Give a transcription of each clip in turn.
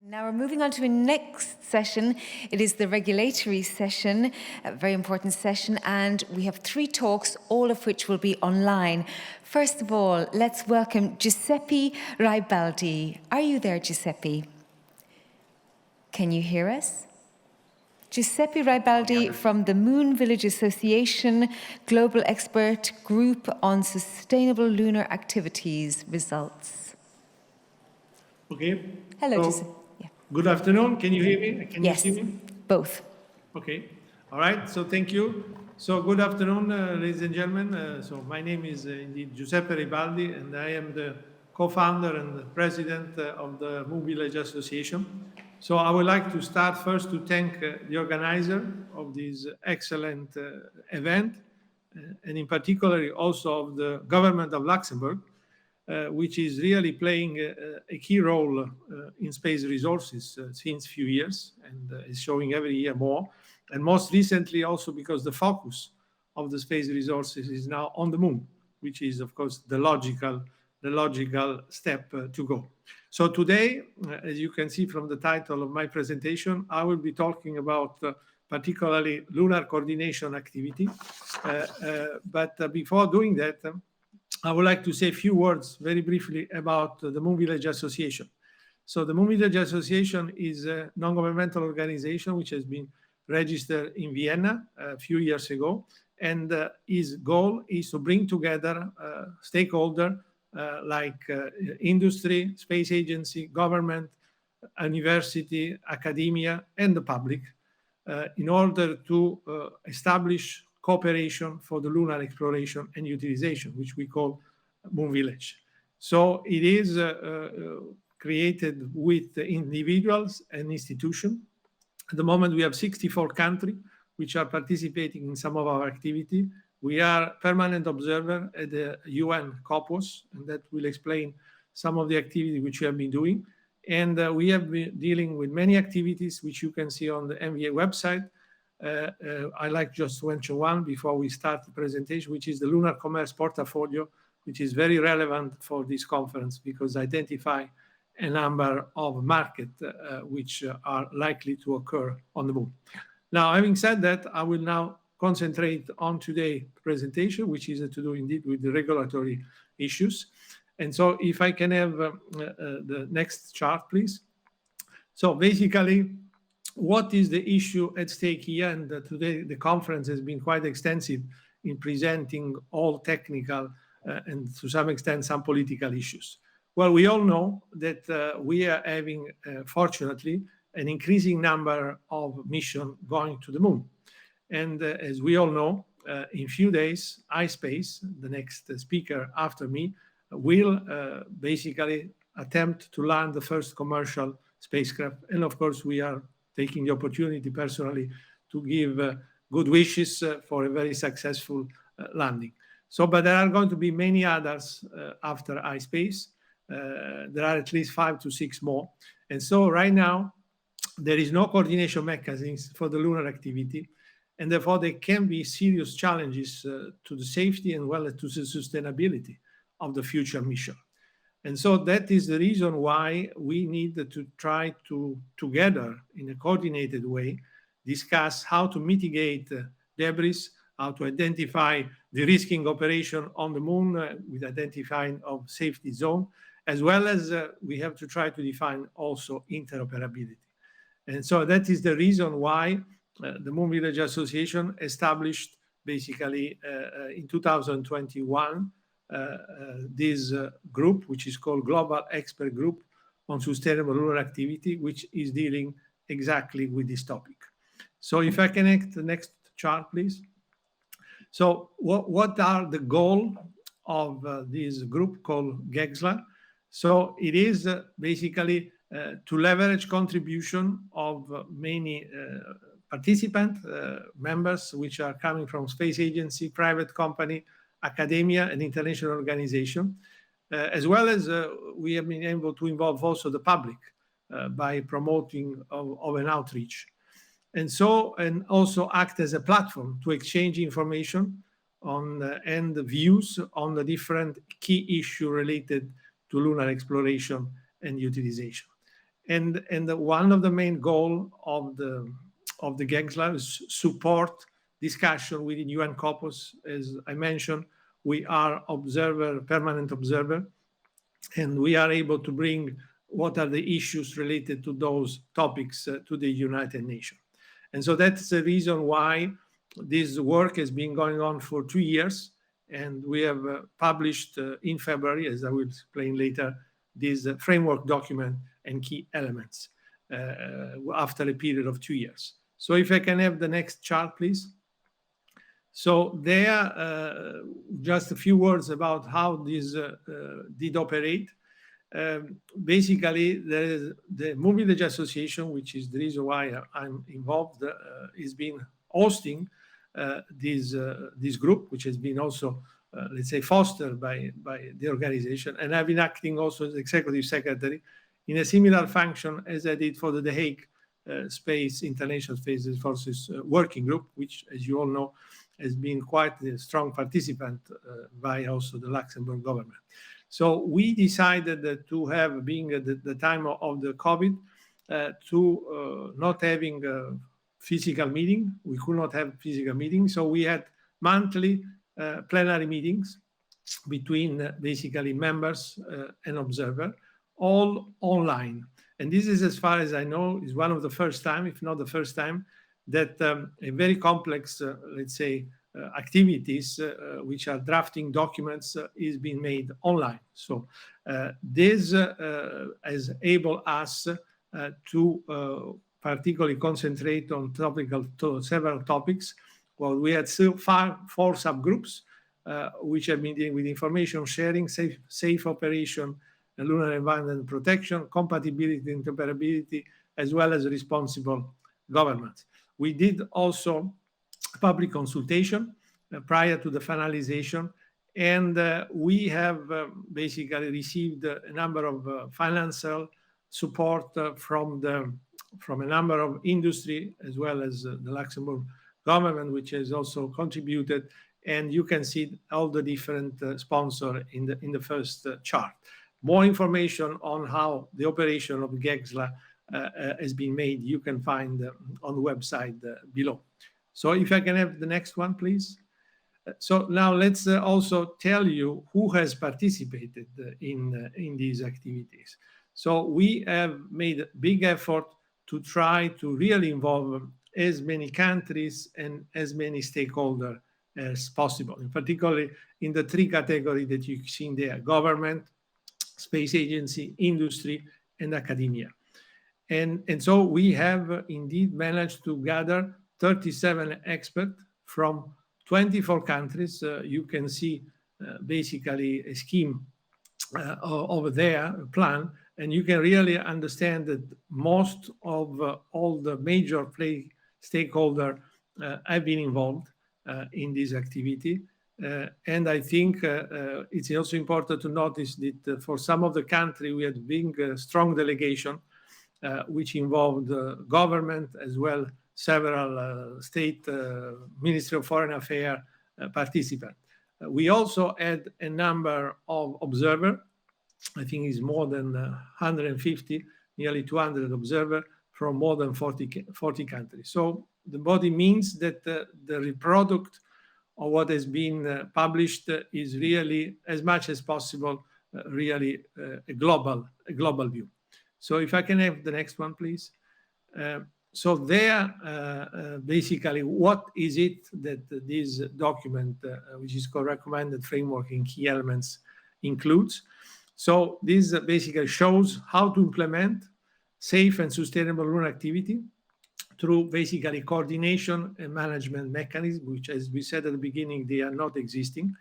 Now we're moving on to a next session. It is the regulatory session, a very important session, and we have 3 talks, all of which will be online. First of all, let's welcome Giuseppe Reibaldi. Are you there, Giuseppe? Can you hear us? Giuseppe Reibaldi from the Moon Village Association, Global Expert Group on Sustainable Lunar Activities Results. Okay. Hello, Giuseppe. Good afternoon. Can you hear me? Can Yes, you see me? both. Okay. All right. So thank you. So good afternoon, ladies and gentlemen. So my name is indeed Giuseppe Reibaldi, and I am the co-founder and the president of the Moon Village Association. So I would like to start first to thank the organizer of this excellent event, and in particular also of the government of Luxembourg, which is really playing a key role in space resources since few years, and is showing every year more. And most recently also because the focus of the space resources is now on the moon, which is of course the logical step to go. So today, as you can see from the title of my presentation, I will be talking about particularly lunar coordination activity. But before doing that, I would like to say a few words very briefly about the Moon Village Association. So the Moon Village Association is a non-governmental organization which has been registered in Vienna a few years ago, and its goal is to bring together stakeholders like industry, space agency, government, university, academia, and the public in order to establish cooperation for the lunar exploration and utilization, which we call Moon Village. So it is created with individuals and institutions. At the moment, we have 64 countries which are participating in some of our activity. We are permanent observer at the UN COPUOS, and that will explain some of the activity which we have been doing. And we have been dealing with many activities which you can see on the MVA website. I like just to mention one before we start the presentation, which is the Lunar Commerce Portfolio, which is very relevant for this conference because identify a number of markets which are likely to occur on the moon. Now, having said that, I will now concentrate on today's presentation, which is to do indeed with the regulatory issues. And so if I can have the next chart, please. So basically, what is the issue at stake here? And today the conference has been quite extensive in presenting all technical and to some extent some political issues. Well, we all know that we are having, fortunately, an increasing number of missions going to the moon. And as we all know, in few days, ispace, the next speaker after me, will basically attempt to land the first commercial spacecraft. And of course, we are taking the opportunity personally to give good wishes for a very successful landing. So, but there are going to be many others after ispace. There are at least 5 to 6 more. And so right now, there is no coordination mechanisms for the lunar activity. And therefore, there can be serious challenges to the safety and well to the sustainability of the future mission. And so that is the reason why we need to try to, together in a coordinated way, discuss how to mitigate debris, how to identify the risking operation on the moon with identifying of safety zone, as well as we have to try to define also interoperability. And so that is the reason why the Moon Village Association established basically in 2021 this group, which is called Global Expert Group on Sustainable Lunar Activity, which is dealing exactly with this topic. So if I connect the next chart, please. So what are the goals of this group called GEXLA? So it is basically to leverage contribution of many participant members, which are coming from space agency, private company, academia, and international organization, as well as we have been able to involve also the public by promoting of an outreach. And so, and also act as a platform to exchange information on and views on the different key issues related to lunar exploration and utilization. And one of the main goal of the GEXLA is support discussion within UN COPUOS. As I mentioned, we are permanent observer, and we are able to bring what are the issues related to those topics to the United Nations. And so that's the reason why this work has been going on for 2 years, and we have published in February, as I will explain later, this framework document and key elements after a period of 2 years. So if I can have the next chart, please. So there, just a few words about how this did operate. Basically, there is the Moving Village Association, which is the reason why I'm involved, is been hosting this group, which has been also, let's say, fostered by the organization. And I've been acting also as executive secretary in a similar function as I did for the Hague International Space Forces Working Group, which, as you all know, has been quite a strong participant by also the Luxembourg government. So we decided to have, being at the time of the COVID, to not having a physical meeting. We could not have physical meetings. So we had monthly plenary meetings between basically members and observer, all online. And this is, as far as I know, is one of the first time, if not the first time, that a very complex, let's say, activities which are drafting documents is being made online. So this has enabled us to particularly concentrate on several topics. Well, we had so far 4 subgroups which have been dealing with information sharing, safe operation, lunar environment protection, compatibility, interoperability, as well as responsible governance. We did also public consultation prior to the finalization, and we have basically received a number of financial support from a number of industry, as well as the Luxembourg government, which has also contributed. And you can see all the different sponsors in the first chart. More information on how the operation of GEXLA has been made, you can find on the website below. So if I can have the next one, please. So now let's also tell you who has participated in these activities. So we have made a big effort to try to really involve as many countries and as many stakeholders as possible, in particularly in the 3 categories that you see in there: government, space agency, industry, and academia. And so we have indeed managed to gather 37 experts from 24 countries. You can see basically a scheme over there, a plan, and you can really understand that most of all the major stakeholders have been involved in this activity. And I think it's also important to notice that for some of the country, we had been a strong delegation, which involved government as well, several state Ministry of Foreign Affairs participants. We also had a number of observers. I think it's more than 150, nearly 200 observers from more than 40 countries. So the body means that the product of what has been published is really, as much as possible, really a global view. So if I can have the next one, please. So there, basically, what is it that this document, which is called Recommended Framework and Key Elements, includes? So this basically shows how to implement safe and sustainable lunar activity through basically coordination and management mechanisms, which, as we said at the beginning, they are not existing.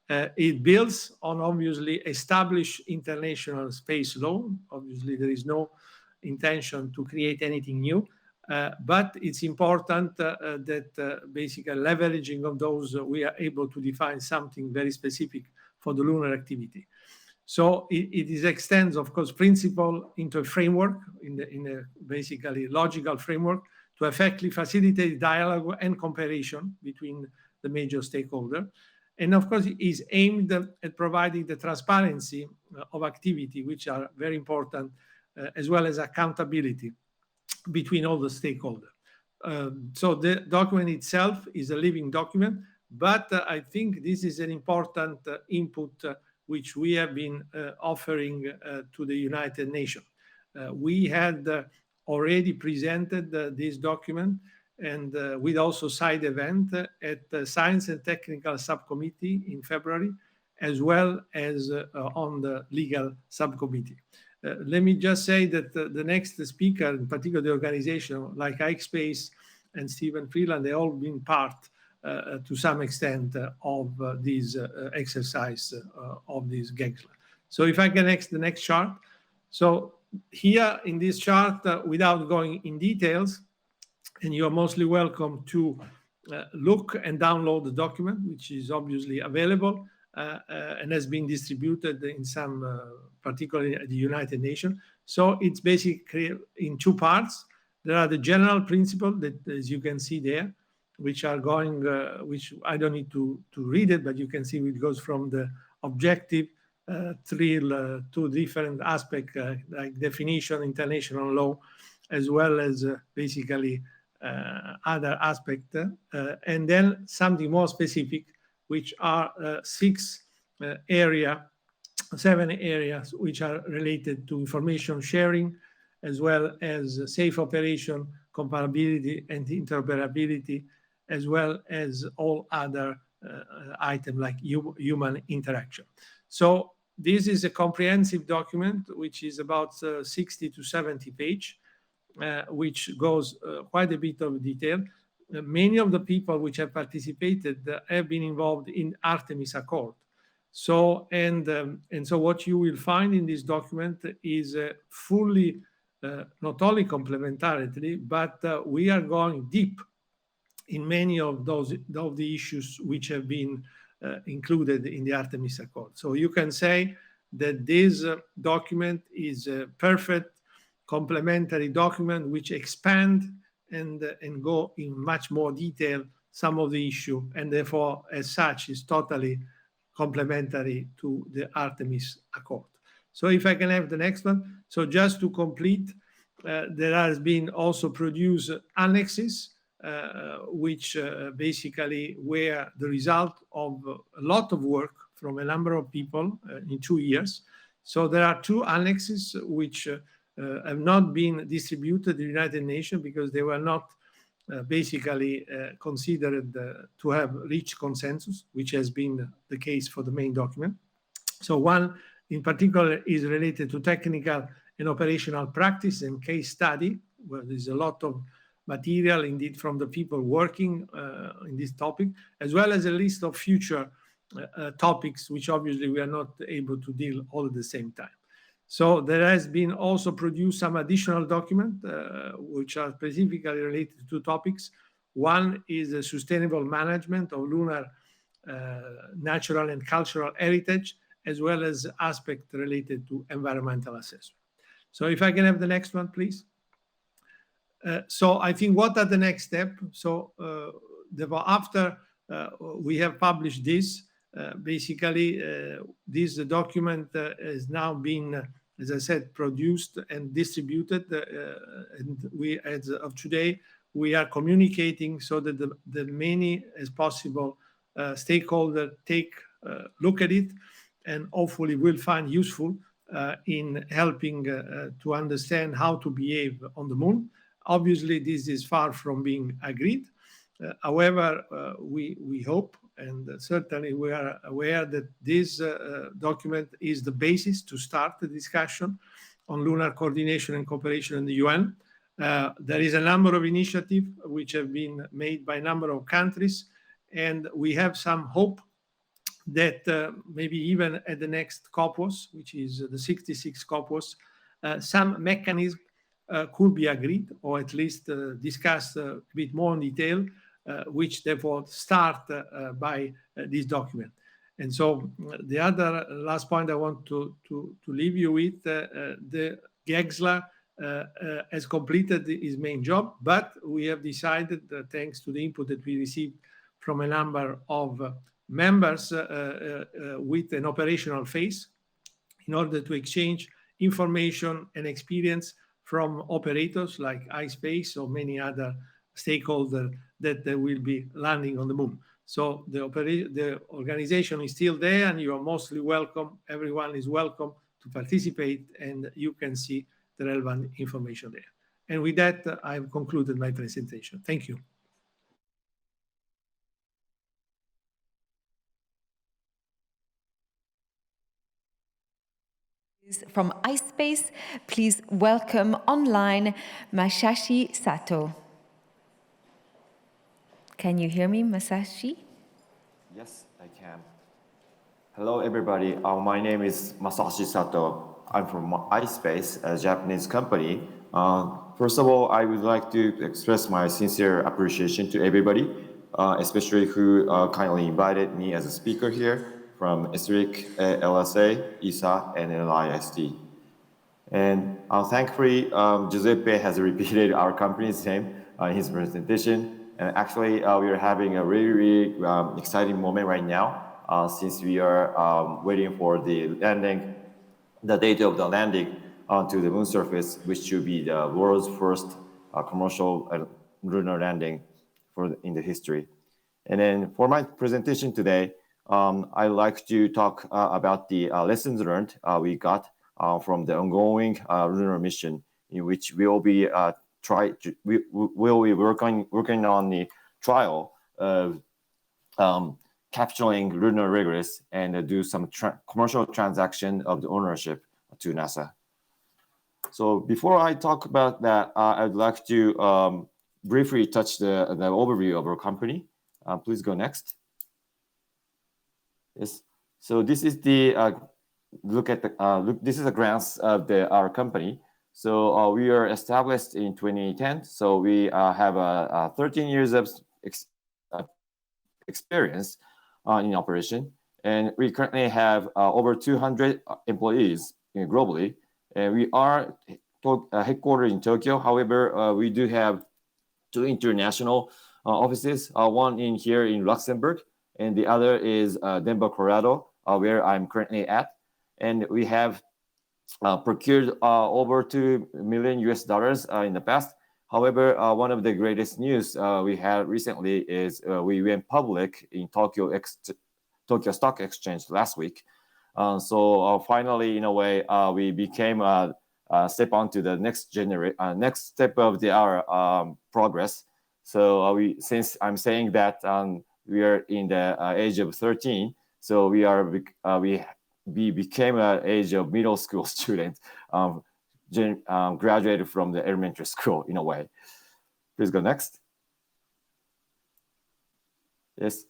It builds on obviously established international space law. Obviously, there is no intention to create anything new, but it's important that basically leveraging of those, we are able to define something very specific for the lunar activity. So it extends, of course, principle into a framework, in a basically logical framework, to effectively facilitate dialogue and cooperation between the major stakeholders. And of course, it is aimed at providing the transparency of activity, which are very important as well as accountability between all the stakeholders. So the document itself is a living document, but I think this is an important input which we have been offering to the United Nations. We had already presented this document and with also side event at the Science and Technical Subcommittee in February, as well as on the legal subcommittee. Let me just say that the next speaker, in particular the organization like ispace and Stephen Freeland, they all been part to some extent of this exercise of this GEXLA. So if I can the next chart. So here in this chart, without going in details, and you are mostly welcome to look and download the document, which is obviously available and has been distributed in some, particularly at the United Nations. So it's basically in two parts. There are the general principles that, as you can see there, which are going, which I don't need to read it, but you can see it goes from the objective thrill to different aspects like definition, international law, as well as basically other aspects, and then something more specific, which are 7 areas which are related to information sharing, as well as safe operation, comparability, and interoperability, as well as all other items like human interaction. So this is a comprehensive document, which is about 60 to 70 pages. Which goes quite a bit of detail. Many of the people which have participated have been involved in Artemis Accord. So, and so what you will find in this document is fully, not only complementarity, but we are going deep in many of the issues which have been included in the Artemis Accord. So you can say that this document is a perfect complementary document which expand and go in much more detail some of the issue, and therefore as such is totally complementary to the Artemis Accord. So if I can have the next one. So just to complete, there has been also produced annexes which basically were the result of a lot of work from a number of people in 2 years. So there are 2 annexes which have not been distributed to the United Nations because they were not basically considered to have reached consensus, which has been the case for the main document. So one in particular is related to technical and operational practice and case study, where there's a lot of material indeed from the people working in this topic, as well as a list of future topics, which obviously we are not able to deal all at the same time. So there has been also produced some additional documents which are specifically related to topics. One is the sustainable management of lunar natural and cultural heritage, as well as aspects related to environmental assessment. So if I can have the next one, please. So I think what are the next steps? So after we have published this, basically this document has now been, as I said, produced and distributed, and we, as of today, we are communicating so that the many as possible stakeholders take a look at it and hopefully will find useful in helping to understand how to behave on the moon. Obviously, this is far from being agreed. However, we hope, and certainly we are aware that this document is the basis to start the discussion on lunar coordination and cooperation in the UN. There is a number of initiatives which have been made by a number of countries, and we have some hope that maybe even at the next COPUOS, which is the 66th COPUOS, some mechanism could be agreed, or at least discussed a bit more in detail, which therefore start by this document. And so the other last point I want to leave you with, the GEXLA has completed its main job, but we have decided, thanks to the input that we received from a number of members with an operational phase, in order to exchange information and experience from operators like ispace or many other stakeholders that will be landing on the moon. So the organization is still there, and you are mostly welcome. Everyone is welcome to participate, and you can see the relevant information there. And with that, I've concluded my presentation. Thank you. From ispace, please welcome online Masashi Sato. Can you hear me, Masashi? Yes, I can. Hello, everybody. My name is Masashi Sato. I'm from ispace, a Japanese company. First of all, I would like to express my sincere appreciation to everybody, especially who kindly invited me as a speaker here from ESRIC, LSA, ESA, and LIST. And thankfully, Giuseppe has repeated our company's name in his presentation. And actually, we are having a really exciting moment right now, since we are waiting for the landing, the date of the landing onto the moon surface, which should be the world's first commercial lunar landing in the history. And then for my presentation today, I'd like to talk about the lessons learned we got from the ongoing lunar mission, in which we will be working on the trial of capturing lunar regress and do some commercial transaction of the ownership to NASA. So before I talk about that, I'd like to briefly touch the overview of our company. Please go next. Yes. So this is the this is a glance of our company. So we are established in 2010. So we have 13 years of experience in operation, and we currently have over 200 employees globally. And we are headquartered in Tokyo. However, we do have 2 international offices. One here in Luxembourg, and the other is Denver, Colorado, where I'm currently at. And we have procured over $2 million in the past. However, one of the greatest news we had recently is we went public in Tokyo Stock Exchange last week. So finally, in a way, we became a step onto the next step of our progress. So since I'm saying that we are in the age of 13, so we became an age of middle school student, graduated from the elementary school in a way. Please go next. Yes,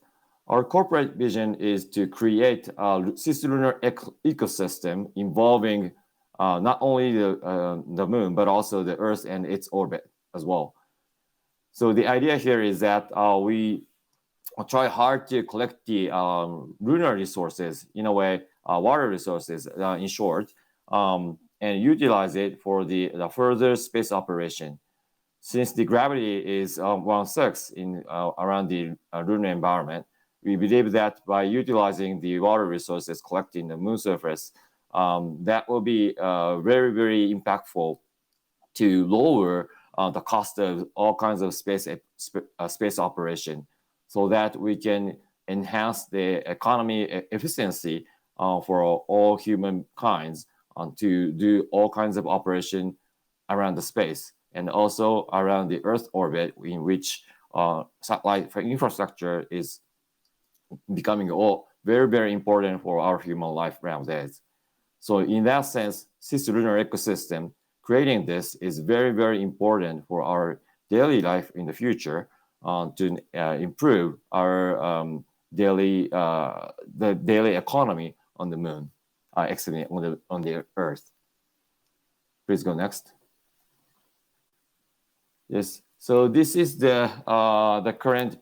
our corporate vision is to create a cislunar ecosystem involving not only the moon, but also the Earth and its orbit as well. So the idea here is that we try hard to collect the lunar resources, in a way, water resources, in short, and utilize it for the further space operation. Since the gravity is 1/6 in around the lunar environment, we believe that by utilizing the water resources collected in the moon surface, that will be very, very impactful to lower the cost of all kinds of space operation, so that we can enhance the economy efficiency for all humankinds to do all kinds of operation around the space and also around the Earth orbit, in which satellite infrastructure is becoming all very, very important for our human life nowadays. So in that sense, cislunar ecosystem, creating this is very, very important for our daily life in the future, to improve our daily economy on the moon, on the Earth. Please go next. Yes. So this is the current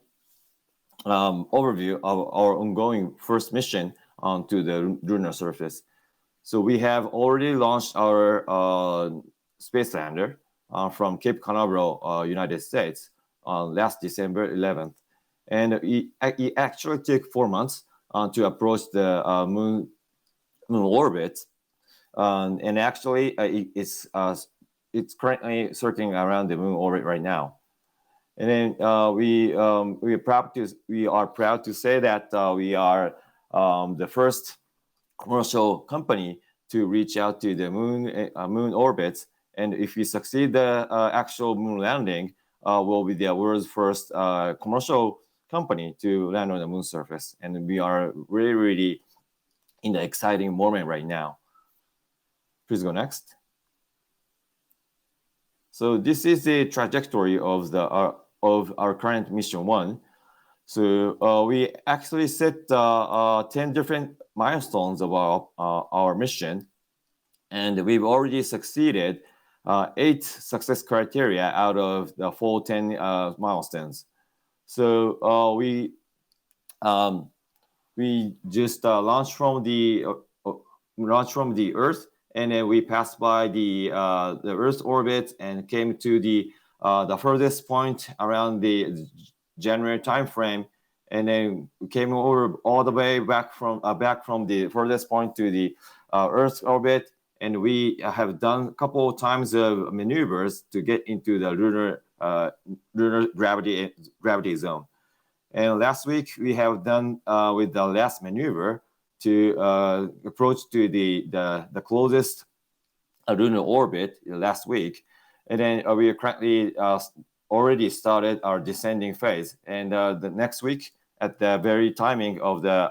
overview of our ongoing first mission onto the lunar surface. So we have already launched our space lander from Cape Canaveral, United States, last December 11th. And it actually took 4 months to approach the moon orbit. And actually, it's currently circling around the moon orbit right now. And then we are proud to say that we are the first commercial company to reach out to the moon orbits. And if we succeed the actual moon landing, we'll be the world's first commercial company to land on the moon surface. And we are really, really in the exciting moment right now. Please go next. So this is the trajectory of our current mission 1. So we actually set 10 different milestones of our mission, and we've already succeeded 8 success criteria out of the full 10 milestones. So we just launched from the Earth, and then we passed by the Earth's orbit and came to the furthest point around the January timeframe, and then we came over all the way back from the furthest point to the Earth's orbit, and we have done a couple of times of maneuvers to get into the lunar gravity zone. And last week we have done with the last maneuver to approach to the closest lunar orbit last week, and then we are currently already started our descending phase. And the next week, at the very timing of the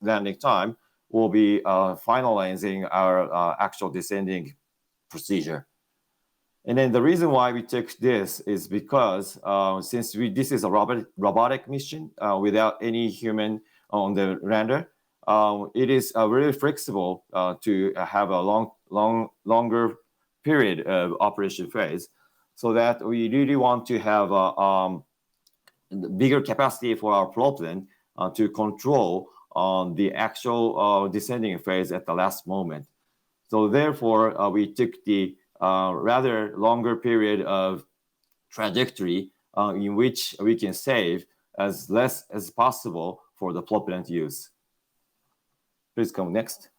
landing time, we'll be finalizing our actual descending procedure. And then the reason why we took this is because since this is a robotic mission without any human on the lander, it is really flexible to have a longer period of operation phase, so that we really want to have a bigger capacity for our propellant to control the actual descending phase at the last moment. So therefore, we took the rather longer period of trajectory in which we can save as less as possible for the propellant use. Please come next.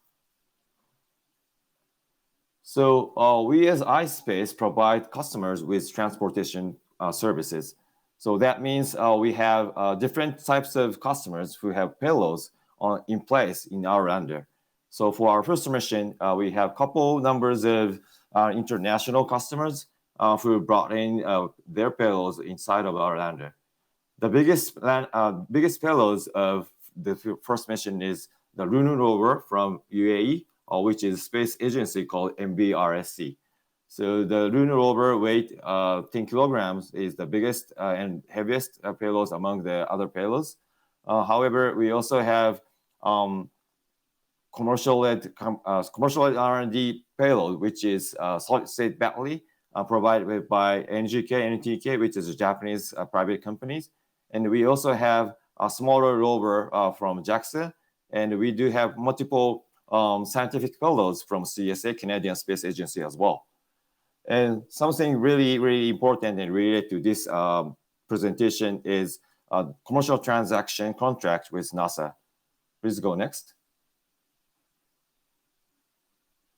So we as ispace provide customers with transportation services. So that means we have different types of customers who have payloads in place in our lander. So for our first mission, we have a couple numbers of international customers who brought in their payloads inside of our lander. The biggest payloads of the first mission is the Lunar rover from UAE, which is a space agency called MBRSC. So the Lunar rover weight 10 kilograms is the biggest and heaviest payloads among the other payloads. However, we also have commercial-led R&D payload, which is solid-state battery provided by NTK, which is a Japanese private company. And we also have a smaller rover from JAXA, and we do have multiple scientific payloads from CSA, Canadian Space Agency, as well. And something really, really important and related to this presentation is a commercial transaction contract with NASA. Please go next.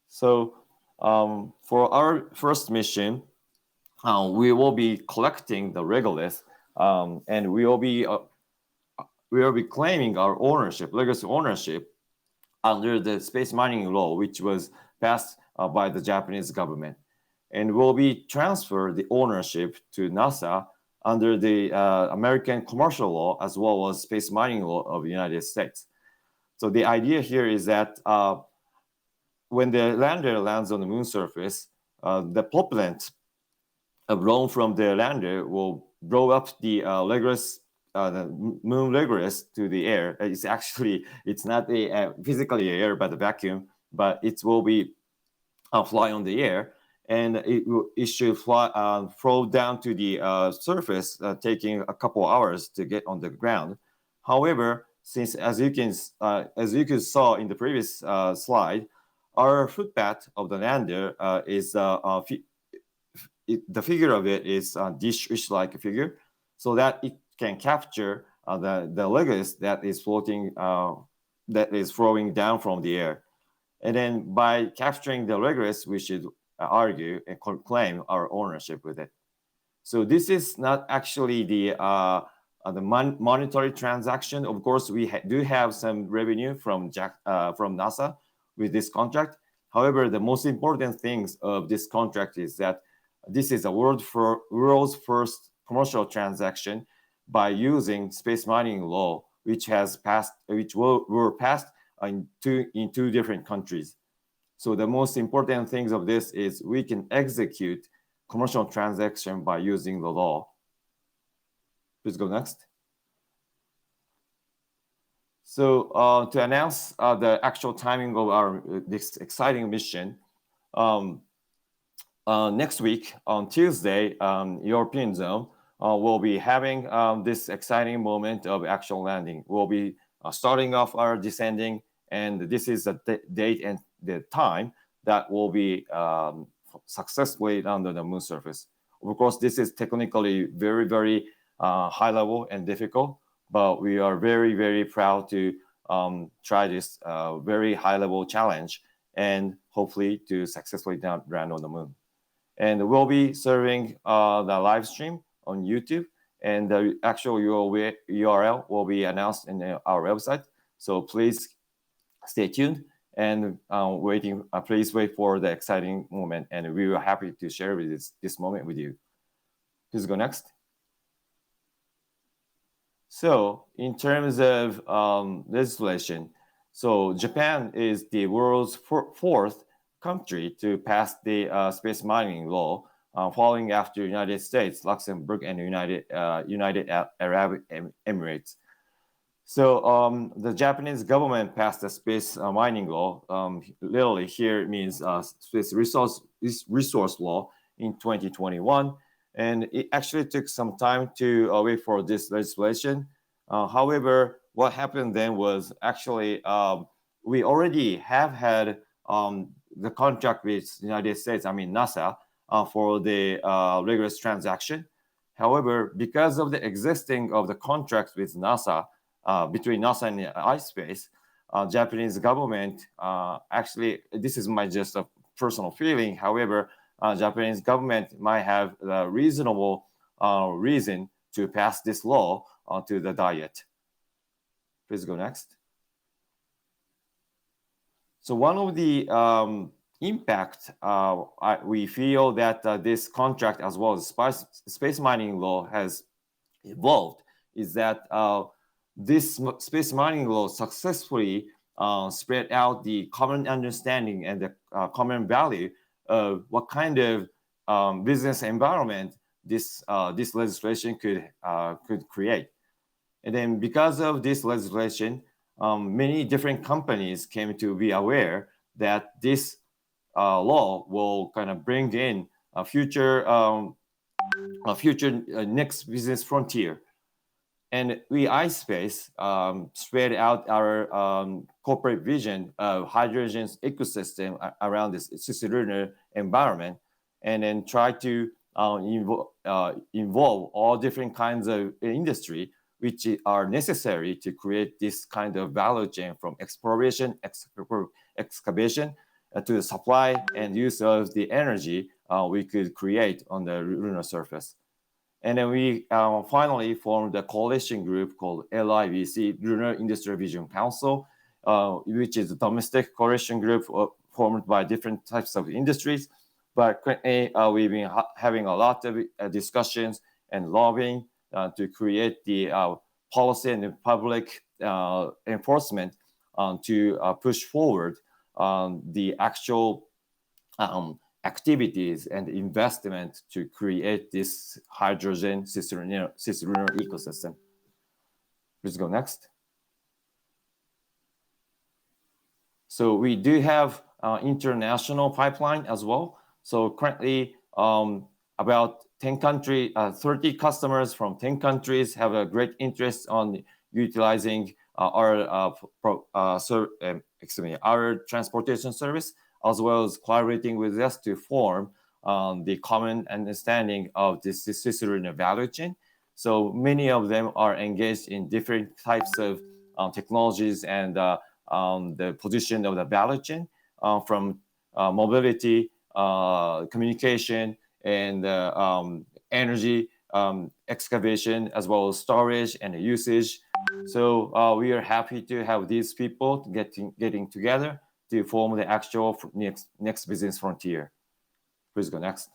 So for our first mission, we will be collecting the regolith, and we will be claiming our ownership, legacy ownership, under the space mining law, which was passed by the Japanese government. And we'll be transferred the ownership to NASA under the American commercial law, as well as space mining law of the United States. So the idea here is that when the lander lands on the moon surface, the propellant blown from the lander will blow up the moon regress to the air. It's not physically air, but a vacuum, but it will be fly on the air, and it should flow down to the surface, taking a couple hours to get on the ground. However, since as you can saw in the previous slide, our footpath of the lander is the figure of it is dish-like figure, so that it can capture the legacy that is floating, that is flowing down from the air. And then by capturing the regress, we should argue and claim our ownership with it. So this is not actually the monetary transaction. Of course, we do have some revenue from NASA with this contract. However, the most important things of this contract is that this is a world's first commercial transaction by using space mining law, which were passed in two different countries. So the most important things of this is we can execute commercial transaction by using the law. Please go next. So to announce the actual timing of this exciting mission, next week on Tuesday, European zone, we'll be having this exciting moment of actual landing. We'll be starting off our descending, and this is the date and the time that will be successfully under the moon surface. Of course, this is technically very, very high level and difficult, but we are very, very proud to try this very high level challenge and hopefully to successfully land on the moon. And we'll be serving the live stream on YouTube, and the actual URL will be announced in our website. So please stay tuned and please wait for the exciting moment, and we are happy to share this moment with you. Please go next. So in terms of legislation, so Japan is the world's fourth country to pass the space mining law, following after United States, Luxembourg, and United Arab Emirates. So the Japanese government passed the space mining law. Literally here it means space resource law in 2021. And it actually took some time to wait for this legislation. However, what happened then was actually we already have had the contract with the United States, NASA, for the rigorous transaction. However, because of the existing of the contracts with NASA, between NASA and ispace, Japanese government, actually, this is my just a personal feeling. However, Japanese government might have a reasonable reason to pass this law to the Diet. Please go next. So one of the impact we feel that this contract as well as space mining law has evolved is that this space mining law successfully spread out the common understanding and the common value of what kind of business environment this legislation could create. And then because of this legislation, many different companies came to be aware that this law will kind of bring in a future next business frontier. And we ispace spread out our corporate vision of hydrogen's ecosystem around this cislunar environment, and then try to involve all different kinds of industry which are necessary to create this kind of value chain from exploration, excavation, to the supply and use of the energy we could create on the lunar surface. And then we finally formed a coalition group called LIVC, Lunar Industrial Vision Council, which is a domestic coalition group formed by different types of industries. But currently, we've been having a lot of discussions and lobbying to create the policy and the public enforcement to push forward the actual activities and investment to create this hydrogen cislunar ecosystem. Please go next. So we do have international pipeline as well. So currently about 10 countries, 30 customers from 10 countries have a great interest on utilizing our transportation service, as well as collaborating with us to form the common understanding of this cislunar value chain. So many of them are engaged in different types of technologies and the position of the value chain. from mobility, communication, and energy excavation, as well as storage and usage. So we are happy to have these people getting together to form the actual next business frontier. Please go next.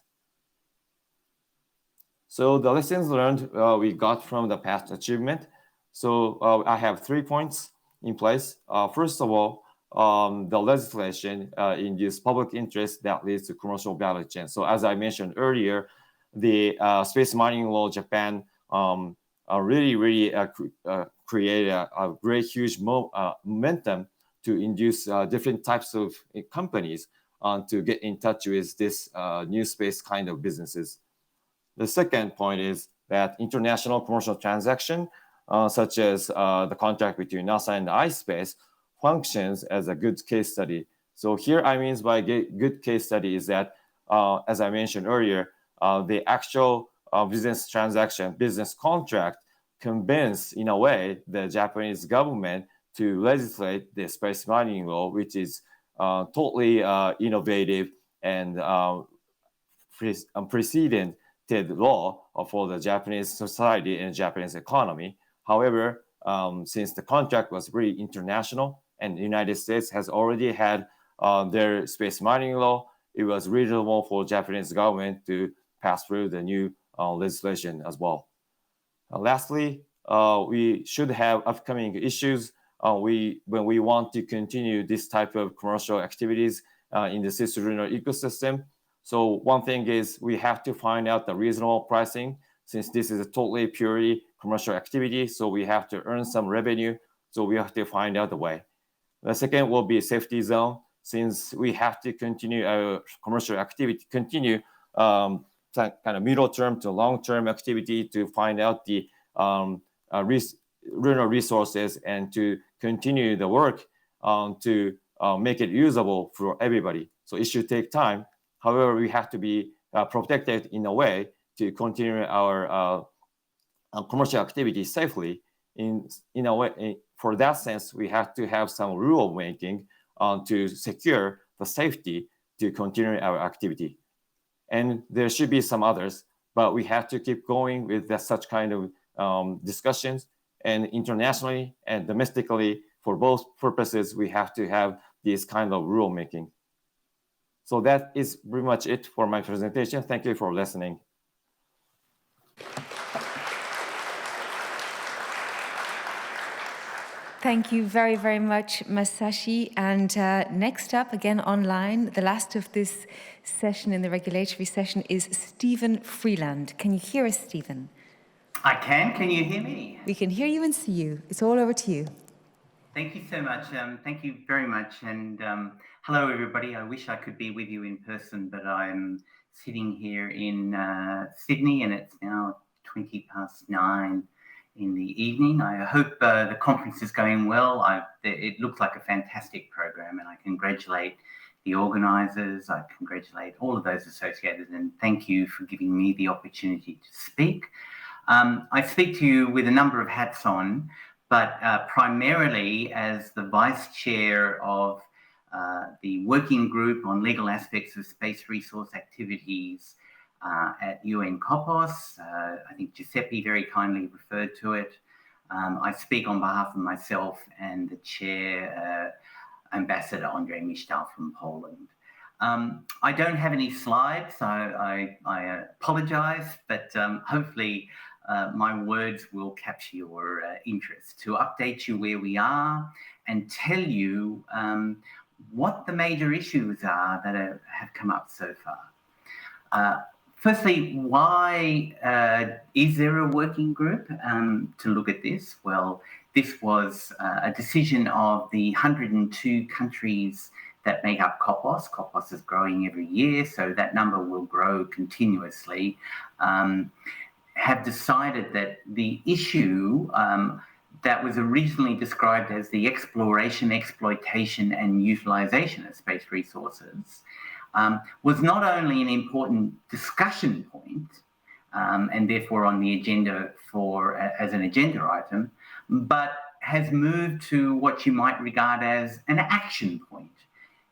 So the lessons learned we got from the past achievement. So I have 3 points in place. First of all, the legislation in this public interest that leads to commercial value chain. So as I mentioned earlier, the space mining law Japan really create a great huge momentum to induce different types of companies to get in touch with this new space kind of businesses. The second point is that international commercial transaction, such as the contract between NASA and ispace, functions as a good case study. So here I mean by good case study is that, as I mentioned earlier, the actual business transaction, business contract convince in a way the Japanese government to legislate the space mining law, which is totally innovative and unprecedented law for the Japanese society and Japanese economy. However, since the contract was really international and the United States has already had their space mining law, it was reasonable for Japanese government to pass through the new legislation as well. Lastly, we should have upcoming issues when we want to continue this type of commercial activities in the cislunar ecosystem. So one thing is we have to find out the reasonable pricing, since this is a totally purely commercial activity. So we have to earn some revenue. So we have to find out the way. The second will be safety zone, since we have to continue our commercial activity, continue kind of middle term to long term activity to find out the lunar resources and to continue the work to make it usable for everybody. So it should take time. However, we have to be protected in a way to continue our commercial activity safely. In a way, for that sense, we have to have some rule making to secure the safety to continue our activity. And there should be some others, but we have to keep going with such kind of discussions. And internationally and domestically, for both purposes, we have to have this kind of rule making. So that is pretty much it for my presentation. Thank you for listening. Thank you very, very much, Masashi. And next up, again online, the last of this session in the regulatory session is Stephen Freeland. Can you hear us, Stephen? I can. Can you hear me? We can hear you and see you. It's all over to you. Thank you so much. Thank you very much. And hello, everybody. I wish I could be with you in person, but I'm sitting here in Sydney, and it's now 9:20 in the evening. I hope the conference is going well. It looks like a fantastic program, and I congratulate the organisers. I congratulate all of those associated, and thank you for giving me the opportunity to speak. I speak to you with a number of hats on, but primarily as the Vice Chair of the Working Group on Legal Aspects of Space Resource Activities at UN COPUOS. I think Giuseppe very kindly referred to it. I speak on behalf of myself and the Chair, Ambassador Andrzej Michtal from Poland. I don't have any slides, so I apologize, but hopefully my words will capture your interest to update you where we are and tell you what the major issues are that have come up so far. Firstly, why is there a working group to look at this? Well, this was a decision of the 102 countries that make up COPUOS. COPUOS is growing every year, so that number will grow continuously. Have decided that the issue that was originally described as the exploration, exploitation, and utilization of space resources was not only an important discussion point and therefore on the agenda as an agenda item, but has moved to what you might regard as an action point.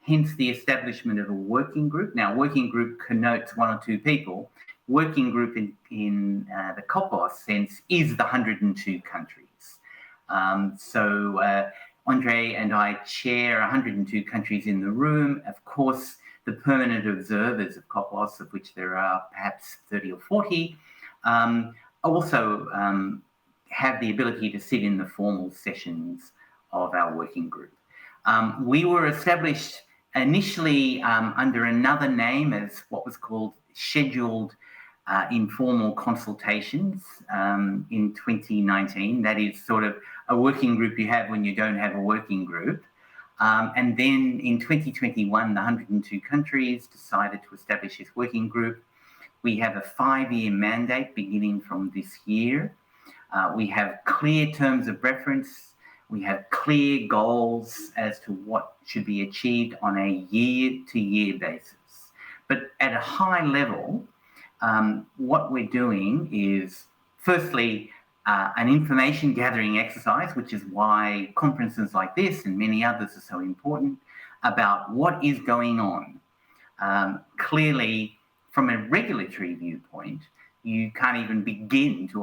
hence the establishment of a working group. Now, working group connotes 1 or 2 people. Working group in the COPUOS sense is the 102 countries. Andre and I chair 102 countries in the room. Of course, the permanent observers of COPUOS, of which there are perhaps 30 or 40, also have the ability to sit in the formal sessions of our working group. We were established initially under another name as what was called Scheduled Informal Consultations in 2019. That is sort of a working group you have when you don't have a working group. And then in 2021, the 102 countries decided to establish this working group. We have a 5-year mandate beginning from this year. We have clear terms of reference. We have clear goals as to what should be achieved on a year-to-year basis. But at a high level, what we're doing is, firstly, an information gathering exercise, which is why conferences like this and many others are so important, about what is going on. Clearly, from a regulatory viewpoint, you can't even begin to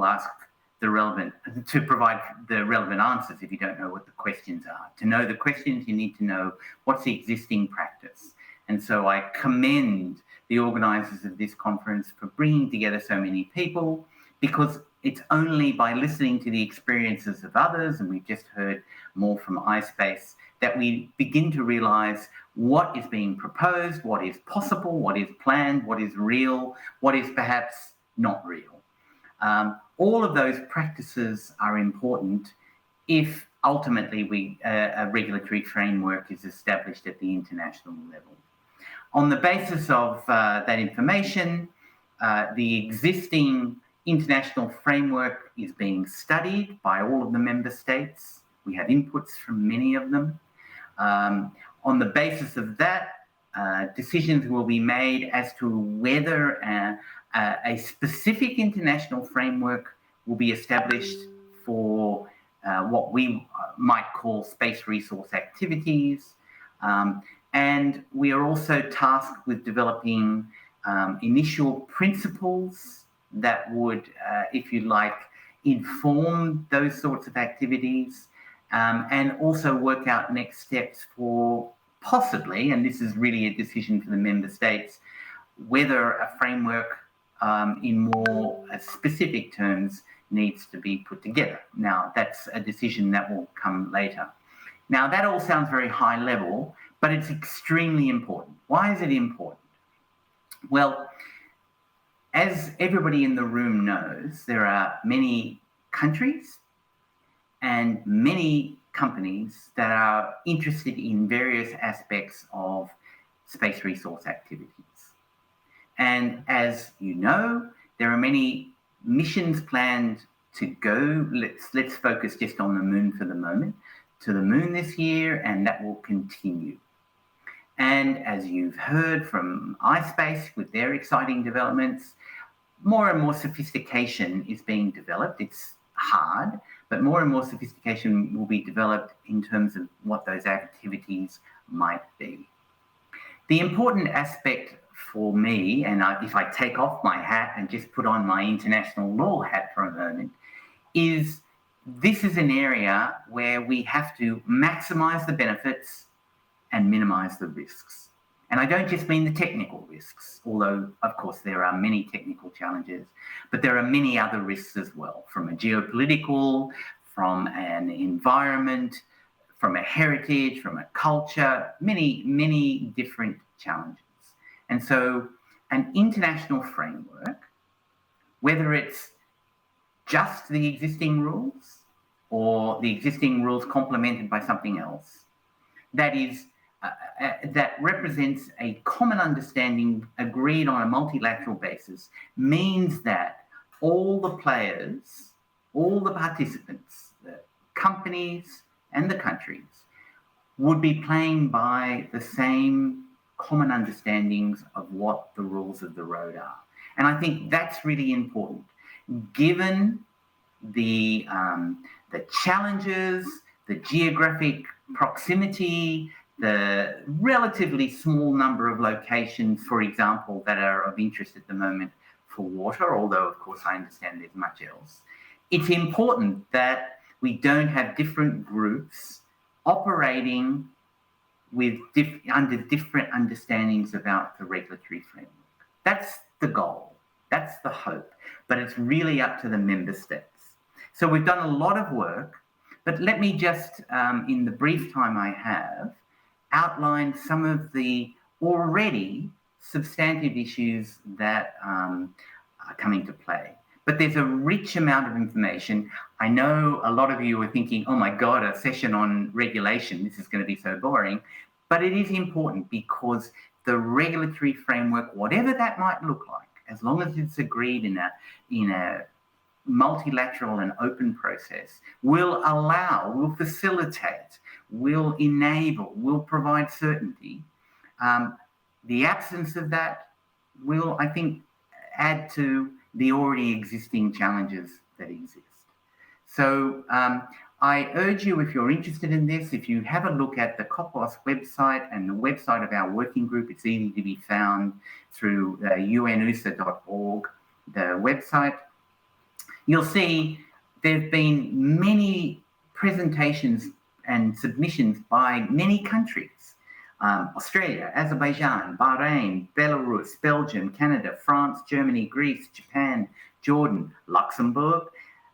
provide the relevant answers if you don't know what the questions are. To know the questions, you need to know what's the existing practice. And so I commend the organisers of this conference for bringing together so many people, because it's only by listening to the experiences of others, and we've just heard more from ispace, that we begin to realise what is being proposed, what is possible, what is planned, what is real, what is perhaps not real. All of those practices are important if ultimately a regulatory framework is established at the international level. On the basis of that information, the existing international framework is being studied by all of the member states. We have inputs from many of them. On the basis of that, decisions will be made as to whether a specific international framework will be established for what we might call space resource activities. And we are also tasked with developing initial principles that would, if you like, inform those sorts of activities, and also work out next steps for possibly, and this is really a decision for the member states, whether a framework in more specific terms needs to be put together. Now, that's a decision that will come later. Now, that all sounds very high level, but it's extremely important. Why is it important? Well, as everybody in the room knows, there are many countries and many companies that are interested in various aspects of space resource activities. And as you know, there are many missions planned to go. Let's focus just on the moon for the moment, to the moon this year, and that will continue. And as you've heard from ispace with their exciting developments, more and more sophistication is being developed. It's hard, but more and more sophistication will be developed in terms of what those activities might be. The important aspect for me, and if I take off my hat and just put on my international law hat for a moment, is this is an area where we have to maximize the benefits and minimize the risks. And I don't just mean the technical risks, although of course there are many technical challenges, but there are many other risks as well, from a geopolitical, from an environment, from a heritage, from a culture, many different challenges. And so an international framework, whether it's just the existing rules or the existing rules complemented by something else, that represents a common understanding agreed on a multilateral basis, means that all the players, all the participants, the companies and the countries would be playing by the same common understandings of what the rules of the road are. And I think that's really important, given the challenges, the geographic proximity, the relatively small number of locations, for example, that are of interest at the moment for water, although of course I understand there's much else. It's important that we don't have different groups operating with under different understandings about the regulatory framework. That's the goal, that's the hope, but it's really up to the member states. So we've done a lot of work, but let me just, in the brief time I have, outline some of the already substantive issues that are coming to play. But there's a rich amount of information. I know a lot of you are thinking, oh my God, a session on regulation, this is going to be so boring. But it is important because the regulatory framework, whatever that might look like, as long as it's agreed in a multilateral and open process, will allow, will facilitate, will enable, will provide certainty. The absence of that will, I think, add to the already existing challenges that exist. So I urge you, if you're interested in this, if you have a look at the COPUOS website and the website of our working group, it's easy to be found through unusa.org, the website. You'll see there have been many presentations and submissions by many countries. Australia, Azerbaijan, Bahrain, Belarus, Belgium, Canada, France, Germany, Greece, Japan, Jordan, Luxembourg,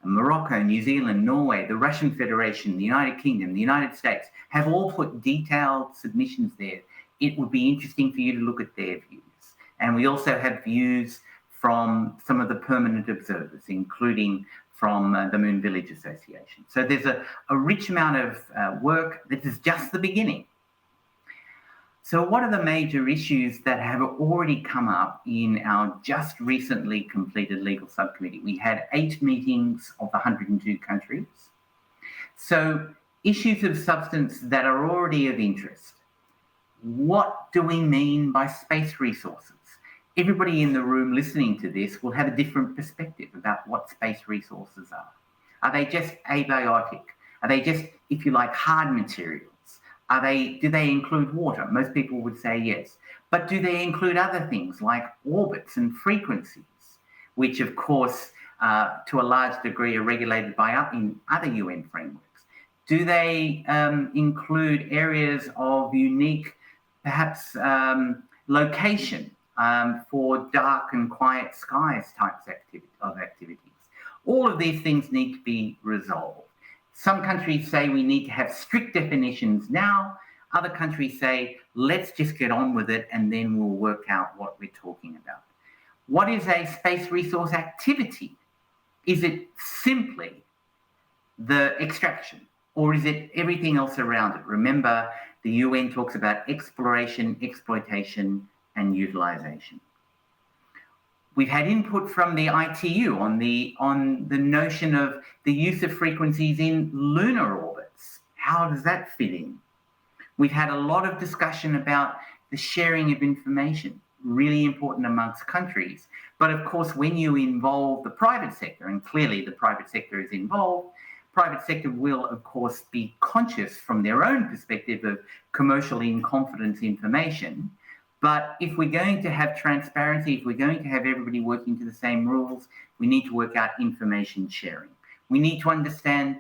Morocco, New Zealand, Norway, the Russian Federation, the United Kingdom, the United States have all put detailed submissions there. It would be interesting for you to look at their views. And we also have views from some of the permanent observers, including from the Moon Village Association. So there's a rich amount of work. This is just the beginning. So what are the major issues that have already come up in our just recently completed legal subcommittee? We had 8 meetings of the 102 countries. So issues of substance that are already of interest. What do we mean by space resources? Everybody in the room listening to this will have a different perspective about what space resources are. Are they just abiotic? Are they just, if you like, hard materials? Do they include water? Most people would say yes. But do they include other things like orbits and frequencies, which of course, to a large degree are regulated by in other UN frameworks? Do they include areas of unique, perhaps location for dark and quiet skies types of activities? All of these things need to be resolved. Some countries say we need to have strict definitions now. Other countries say, let's just get on with it and then we'll work out what we're talking about. What is a space resource activity? Is it simply the extraction or is it everything else around it? Remember, the UN talks about exploration, exploitation, and utilization. We've had input from the ITU on the notion of the use of frequencies in lunar orbits. How does that fit in? We've had a lot of discussion about the sharing of information, really important amongst countries. But of course, when you involve the private sector, and clearly the private sector is involved, private sector will, of course, be conscious from their own perspective of commercially in confidence information. But if we're going to have transparency, if we're going to have everybody working to the same rules, we need to work out information sharing. We need to understand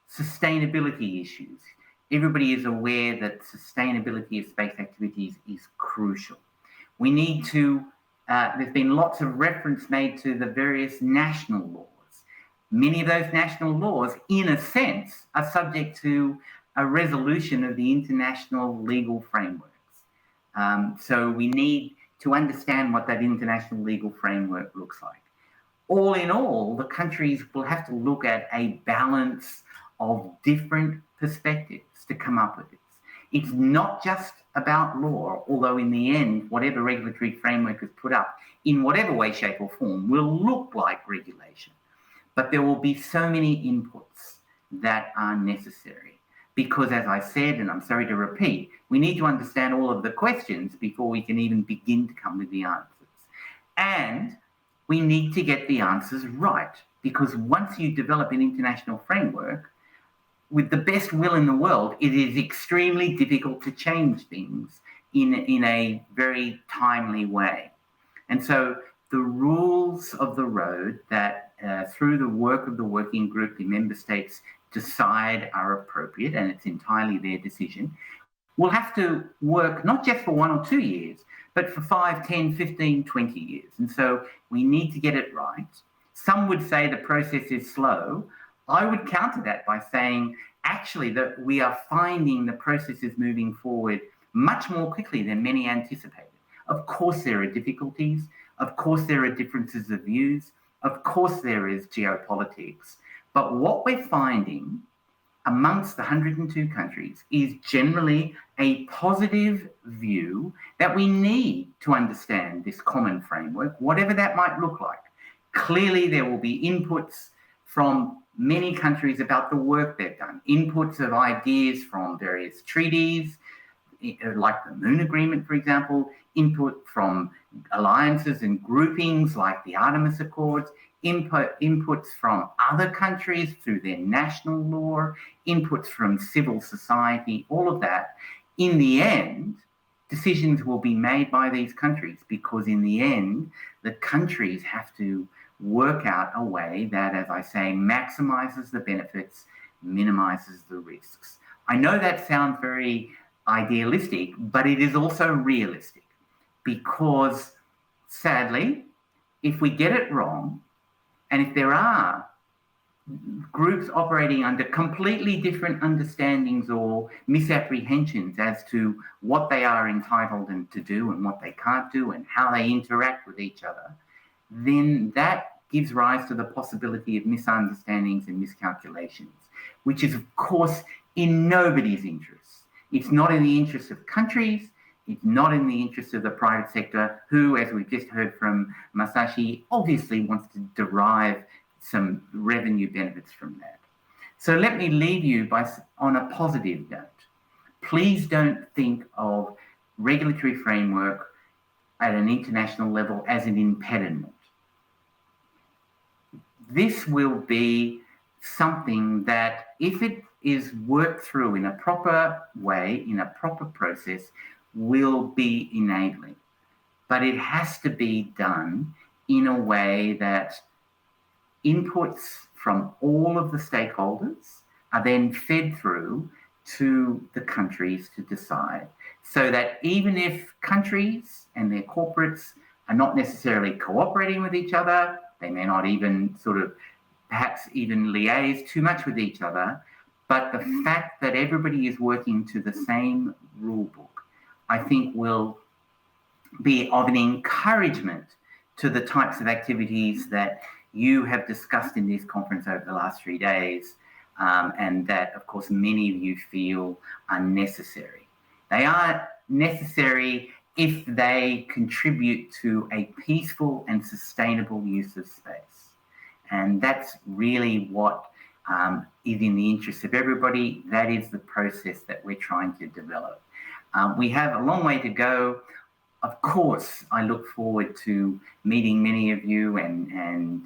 sustainability issues. Everybody is aware that sustainability of space activities is crucial. We need to, there's been lots of reference made to the various national laws. Many of those national laws, in a sense, are subject to a resolution of the international legal framework. So we need to understand what that international legal framework looks like. All in all, the countries will have to look at a balance of different perspectives to come up with this. It's not just about law, although in the end, whatever regulatory framework is put up, in whatever way, shape or form, will look like regulation. But there will be so many inputs that are necessary. Because as I said, and I'm sorry to repeat, we need to understand all of the questions before we can even begin to come with the answers. And we need to get the answers right, because once you develop an international framework, with the best will in the world, it is extremely difficult to change things in a very timely way. And so the rules of the road that through the work of the working group, the member states decide are appropriate, and it's entirely their decision, will have to work not just for 1 or 2 years, but for 5, 10, 15, 20 years. And so we need to get it right. Some would say the process is slow. I would counter that by saying, actually, that we are finding the process is moving forward much more quickly than many anticipated. Of course, there are difficulties. Of course, there are differences of views. Of course, there is geopolitics. But what we're finding amongst the 102 countries is generally a positive view that we need to understand this common framework, whatever that might look like. Clearly, there will be inputs from many countries about the work they've done, inputs of ideas from various treaties, like the Moon Agreement, for example, input from alliances and groupings like the Artemis Accords, inputs from other countries through their national law, inputs from civil society, all of that. In the end, decisions will be made by these countries, because in the end, the countries have to work out a way that, as I say, maximizes the benefits, minimizes the risks. I know that sounds very idealistic, but it is also realistic, because sadly, if we get it wrong, and if there are groups operating under completely different understandings or misapprehensions as to what they are entitled to do and what they can't do and how they interact with each other, then that gives rise to the possibility of misunderstandings and miscalculations, which is, of course, in nobody's interests. It's not in the interests of countries. It's not in the interest of the private sector, who, as we've just heard from Masashi, obviously wants to derive some revenue benefits from that. So let me leave you on a positive note. Please don't think of regulatory framework at an international level as an impediment. This will be something that, if it is worked through in a proper way, in a proper process, will be enabling. But it has to be done in a way that inputs from all of the stakeholders are then fed through to the countries to decide, so that even if countries and their corporates are not necessarily cooperating with each other, they may not even perhaps even liaise too much with each other, but the fact that everybody is working to the same rule book, I think, will be of an encouragement to the types of activities that you have discussed in this conference over the last 3 days, and that, of course, many of you feel are necessary. They are necessary if they contribute to a peaceful and sustainable use of space. And that's really what is in the interest of everybody. That is the process that we're trying to develop. We have a long way to go. Of course, I look forward to meeting many of you and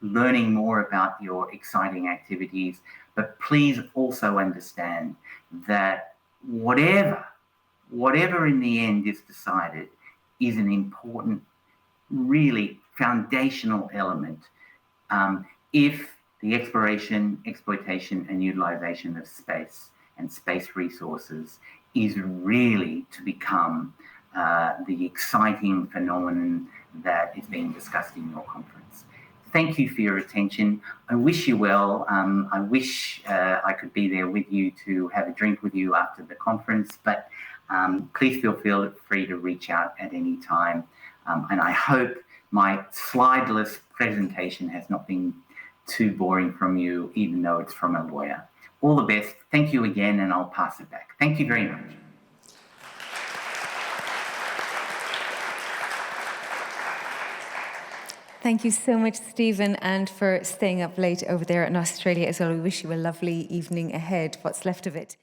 learning more about your exciting activities. But please also understand that whatever in the end is decided is an important, really foundational element if the exploration, exploitation, and utilization of space and space resources is really to become the exciting phenomenon that is being discussed in your conference. Thank you for your attention. I wish you well. I wish I could be there with you to have a drink with you after the conference, but please feel free to reach out at any time. And I hope my slideless presentation has not been too boring from you, even though it's from a lawyer. All the best. Thank you again, and I'll pass it back. Thank you very much. Thank you so much, Stephen, and for staying up late over there in Australia as well. We wish you a lovely evening ahead, what's left of it.